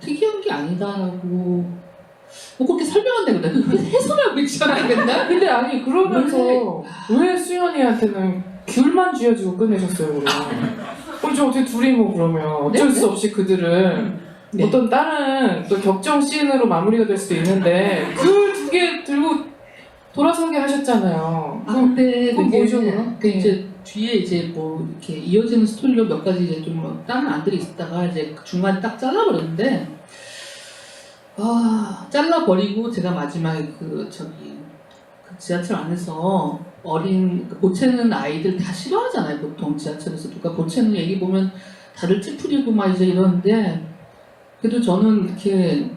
특이한 게 아니다라고 뭐 그렇게 설명한다고 내가 그렇게 해설하고 있잖아 맨날. 근데 아니 그러면서 왜 수연이한테는 귤만 쥐어주고 끝내셨어요 그럼? 그죠. 어떻게 둘이 뭐 그러면 어쩔 수 없이 그들은 네. 어떤 다른 또 격정 씬으로 마무리가 될 수도 있는데 그 두 개 들고 돌아서게 하셨잖아요. 아 근데 그건 그게 뭐죠, 그럼? 그 네. 이제 뒤에 이제 뭐 이렇게 이어지는 스토리로 몇 가지 이제 좀 다른 안들이 있다가 이제 중간에 딱 잘라버렸는데 아 잘라버리고 제가 마지막에 그 지하철 안에서 어린 그 보채는 아이들 다 싫어하잖아요. 보통 지하철에서 누가 보채는 얘기 보면 다들 찌푸리고 막 이제 이러는데 그래도 저는 이렇게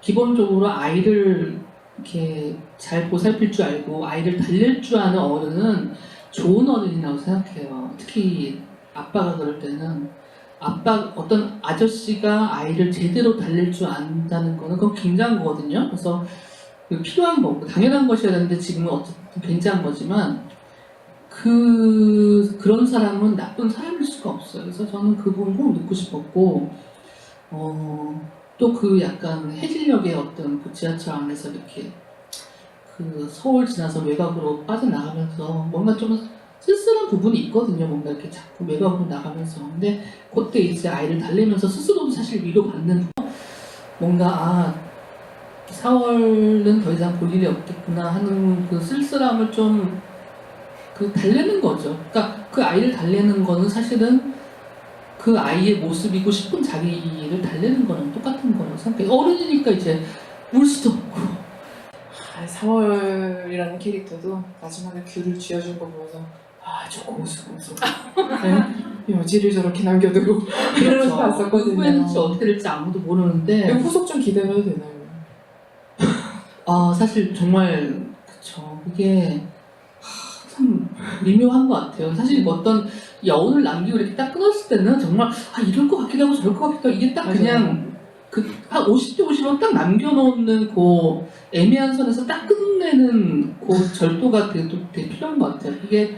기본적으로 아이를 이렇게 잘 보살필 줄 알고 아이를 달랠 줄 아는 어른은 좋은 어른이라고 생각해요. 특히 아빠가 그럴 때는 어떤 아저씨가 아이를 제대로 달랠 줄 안다는 거는 그건 굉장한 거거든요. 그래서 그 필요한 거고 당연한 것이어야 되는데 지금은 어쨌든 굉장한 거지만 그런 사람은 나쁜 사람일 수가 없어요. 그래서 저는 그 부분 꼭 넣고 싶었고 또 그 약간 해질녘의 어떤 그 지하철 안에서 이렇게 그 서울 지나서 외곽으로 빠져나가면서 뭔가 좀 쓸쓸한 부분이 있거든요. 뭔가 이렇게 자꾸 외곽으로 나가면서. 근데 그때 이제 아이를 달래면서 스스로도 사실 위로받는 뭔가 4월은 더 이상 볼 일이 없겠구나 하는 그 쓸쓸함을 좀 그 달래는 거죠. 그러니까 그 아이를 달래는 거는 사실은 그 아이의 모습이고 싶은 자기를 달래는 거랑 똑같은 거라고 생각해요. 어른이니까 이제 울 수도 없고. 4월이라는 캐릭터도 마지막에 귤을 쥐어준 거 보면서 저 고수고수 여지를 저렇게 남겨두고 이러면서 봤었거든요. 후회는 어떻게 될지 아무도 모르는데 후속 좀 기대해도 되나요? 사실 정말 그쵸. 이게 참 미묘한 것 같아요. 사실 어떤 여운을 남기고 이렇게 딱 끊었을 때는 정말 이럴 것 같기도 하고 저럴 것 같기도 하고 이게 딱 그냥 한 50대 50으로 딱 남겨놓는 그 애매한 선에서 딱 끝내는 그 절도가 되게 필요한 것 같아요. 이게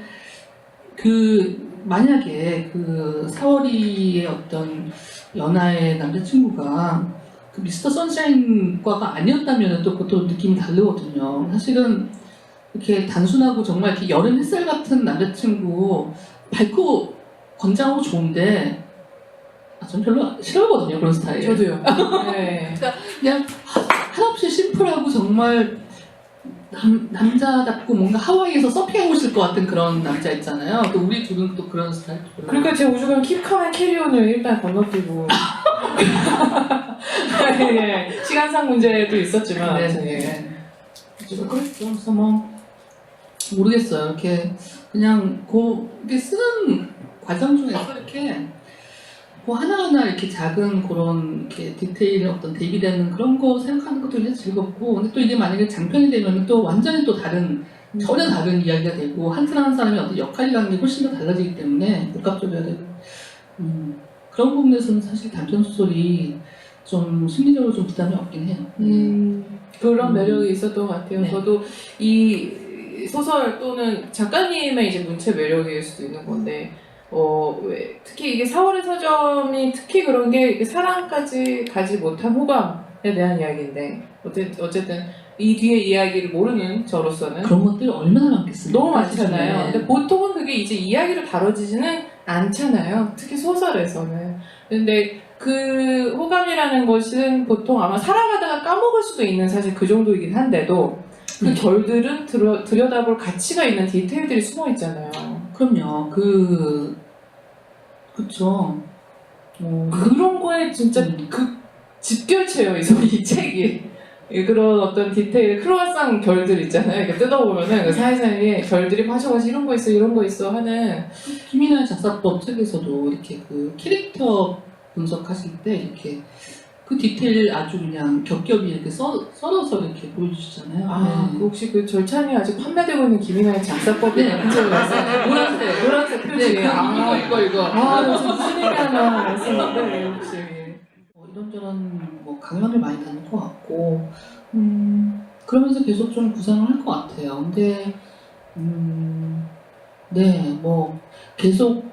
만약에 그 사월이의 어떤 연하의 남자친구가 그 미스터 선샤인과가 아니었다면 또 그것도 느낌이 다르거든요. 사실은 이렇게 단순하고 정말 이렇게 여름 햇살 같은 남자친구 밝고 건장하고 좋은데 저는 별로 싫어하거든요. 그런 스타일. 저도요. 네. 그냥 한없이 심플하고 정말 남자답고 뭔가 하와이에서 서핑하고 싶을 것 같은 그런 남자 있잖아요. 또 우리 둘은 또 그런 스타일. 그러니까 제 우주관 킵카한 캐리온을 일단 건너뛰고 시간상 문제도 있었지만 그래서 뭐 모르겠어요. 이렇게 그냥 이렇게 쓰는 과정 중에서 이렇게 하나하나 이렇게 작은 그런 이렇게 디테일의 어떤 대비되는 그런 거 생각하는 것도 굉장히 즐겁고 근데 또 이게 만약에 장편이 되면 또 완전히 또 전혀 다른 이야기가 되고 한 사람의 어떤 역할이라는 게 훨씬 더 달라지기 때문에 복합적이어야 되고 그런 부분에서는 사실 단편 소설이 좀 심리적으로 좀 부담이 없긴 해요. 그런 매력이 있었던 것 같아요. 네. 저도 이 소설 또는 작가님의 이제 문체 매력일 수도 있는 건데 특히 이게 4월의 서점이 특히 그런 게 사랑까지 가지 못한 호감에 대한 이야기인데 어쨌든 이 뒤의 이야기를 모르는 저로서는 그런 것들이 얼마나 많겠어요. 너무 많잖아요. 네. 근데 보통은 그게 이제 이야기로 다뤄지지는 않잖아요. 특히 소설에서는. 근데 그 호감이라는 것은 보통 아마 살아가다가 까먹을 수도 있는 사실 그 정도이긴 한데도 그 결들은 들여다볼 가치가 있는 디테일들이 숨어 있잖아요. 그럼요. 그쵸. 그런 거에 진짜 집결체예요, 이 책이. 그런 어떤 디테일, 크로아상 결들 있잖아요. 이렇게 뜯어보면은 그 사이사이에 결들이 파져가지고 이런 거 있어 하는. 김이나의 작사법 책에서도 이렇게 그 캐릭터 분석하실 때 이렇게 그 디테일 아주 그냥 겹겹이 이렇게 썰어서 이렇게 보여주시잖아요. 그 혹시 그 절찬이 아직 판매되고 있는 김이나의 작사법이라는 책을 노란색 표지. 이거. 무슨 무슨 얘기 하나 했었는데, 혹시. 이런저런 강연을 많이 다닐 것 같고, 그러면서 계속 좀 구상을 할 것 같아요. 근데, 네, 계속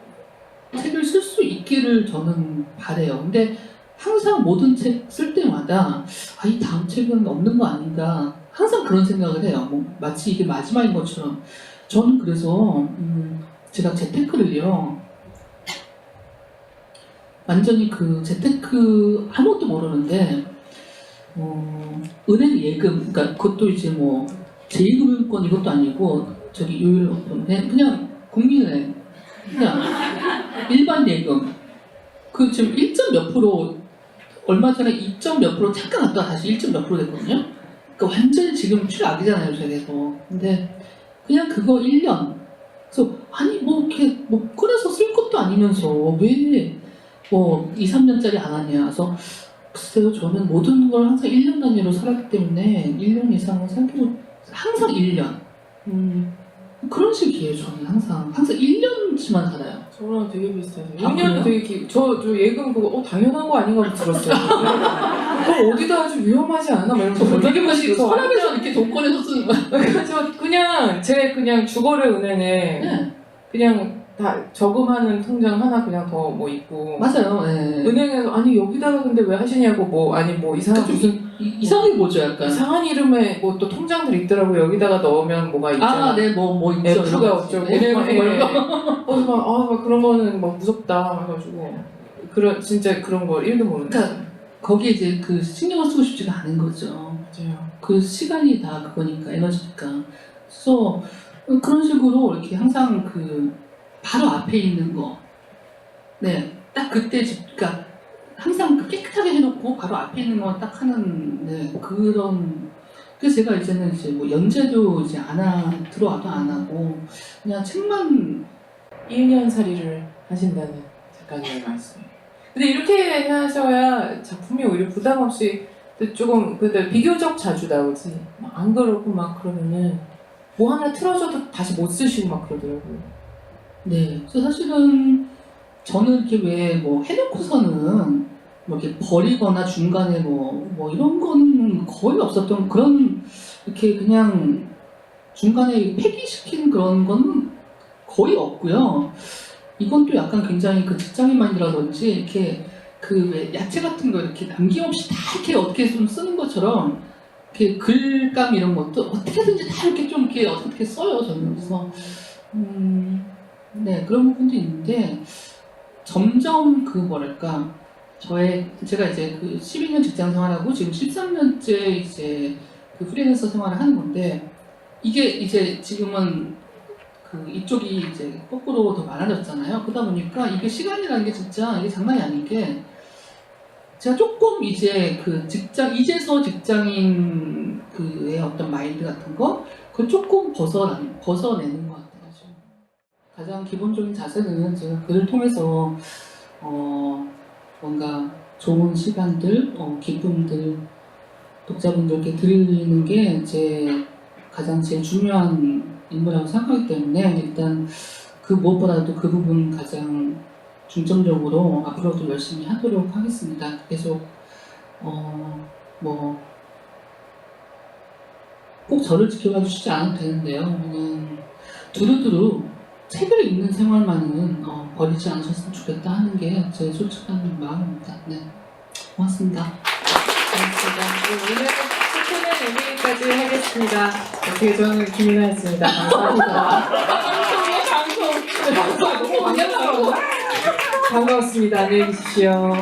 책을 쓸 수 있기를 저는 바래요. 근데 항상 모든 책 쓸 때마다 이 다음 책은 없는 거 아닌가 항상 그런 생각을 해요. 마치 이게 마지막인 것처럼. 저는 그래서 제가 재테크를요 완전히 그 재테크 아무것도 모르는데 은행 예금, 그러니까 그것도 이제 뭐 제2금융권 이것도 아니고 저기 요율로폰 그냥 국민은행 그냥 일반 예금 그 지금 1점 몇 프로 얼마 전에 2점 몇 프로 잠깐 갔다가 다시 1점 몇 프로 됐거든요. 그러니까 완전히 지금 최악이잖아요, 세계에서. 근데 그냥 그거 1년. 그래서 아니 뭐 이렇게 뭐 꺼내서 쓸 것도 아니면서 왜 뭐 2, 3년짜리 안 하냐. 그래서 글쎄요, 저는 모든 걸 항상 1년 단위로 살았기 때문에 1년 이상은 살기로 항상 1년. 그런 식이에요, 저는 항상 1년치만 살아요. 저랑 되게 비슷하죠. 아, 1년은 되게 저 예금 그거 당연한 거 아닌가 들었어요. 그걸 어디다 아주 위험하지 않아? 막 이러면서 되게 멋있고 서랍에서 이렇게 돈 꺼내서 쓰는 거야. 저 그냥 제 그냥 주거래 은행에 네. 그냥 다 저금하는 통장 하나 그냥 더 뭐 있고 맞아요. 네. 은행에서 아니 여기다가 근데 왜 하시냐고 뭐 아니 뭐 이상한 무슨 이상하게 뭐죠, 약간. 이상한 이름의 뭐 또 통장들 있더라고. 여기다가 넣으면 뭐가 있잖아. 네, 뭐 있죠. F가 어쩌고 네, 막, 막 그런 거는 막 무섭다 해가지고 그런 진짜 그런 거 1도 모르는. 그러니까 거기에 이제 그 신경을 쓰고 싶지가 않은 거죠. 맞아요. 그 시간이 다 그거니까, 에너지니까. 그래서 그런 식으로 이렇게 항상 그 바로 앞에 있는 거, 네, 딱 그때 그러니까 항상 그 깨끗하게 해놓고 바로 앞에 있는 거 딱 하는 그런. 그래서 제가 이제는 이제 뭐 연재도 이제 들어와도 안 하고 그냥 책만 1년 살이를 하신다는 작가님의 말씀. 근데 이렇게 하셔야 작품이 오히려 부담 없이 조금 근데 비교적 자주 나오지. 안 그러고 막 그러면은 뭐 하나 틀어줘도 다시 못 쓰시고 막 그러더라고요. 네. 그래서 사실은 저는 이렇게 왜 뭐 해놓고서는 뭐 이렇게 버리거나 중간에 뭐 이런 거는 거의 없었던 그런 이렇게 그냥 중간에 폐기시킨 그런 거는 거의 없고요. 이건 또 약간 굉장히 그 직장인 마인드라든지 이렇게 그 왜 야채 같은 거 이렇게 남김없이 다 이렇게 어떻게 좀 쓰는 것처럼 이렇게 글감 이런 것도 어떻게든지 다 이렇게 좀 이렇게 어떻게 써요, 저는. 그래서 네, 그런 부분도 있는데 점점 그 뭐랄까 제가 이제 그 12년 직장 생활하고 지금 13년째 이제 그 프리랜서 생활을 하는 건데 이게 이제 지금은 그 이쪽이 이제 거꾸로 더 많아졌잖아요. 그러다 보니까 이게 시간이라는 게 진짜 이게 장난이 아닌 게 제가 조금 이제 그 이제서 직장인 그의 어떤 마인드 같은 거 그걸 조금 벗어내는 것 같아요. 가장 기본적인 자세는 제가 글을 통해서 뭔가 좋은 시간들, 기쁨들 독자분들께 드리는 게 가장 제일 중요한 임무라고 생각하기 때문에 일단 그 무엇보다도 그 부분 가장 중점적으로 앞으로도 열심히 하도록 하겠습니다. 계속 뭐 꼭 저를 지켜봐 주시지 않아도 되는데요. 그냥 두루두루 책을 읽는 생활만은 버리지 않으셨으면 좋겠다 하는 게 제 솔직한 마음입니다. 네, 고맙습니다. 고맙습니다. 오늘 체크는 여기까지 하겠습니다. 어떻게 저는 김이나였습니다. 감사합니다. 방송 너무 반갑다고. 반가웠습니다. 안녕히 계십시오.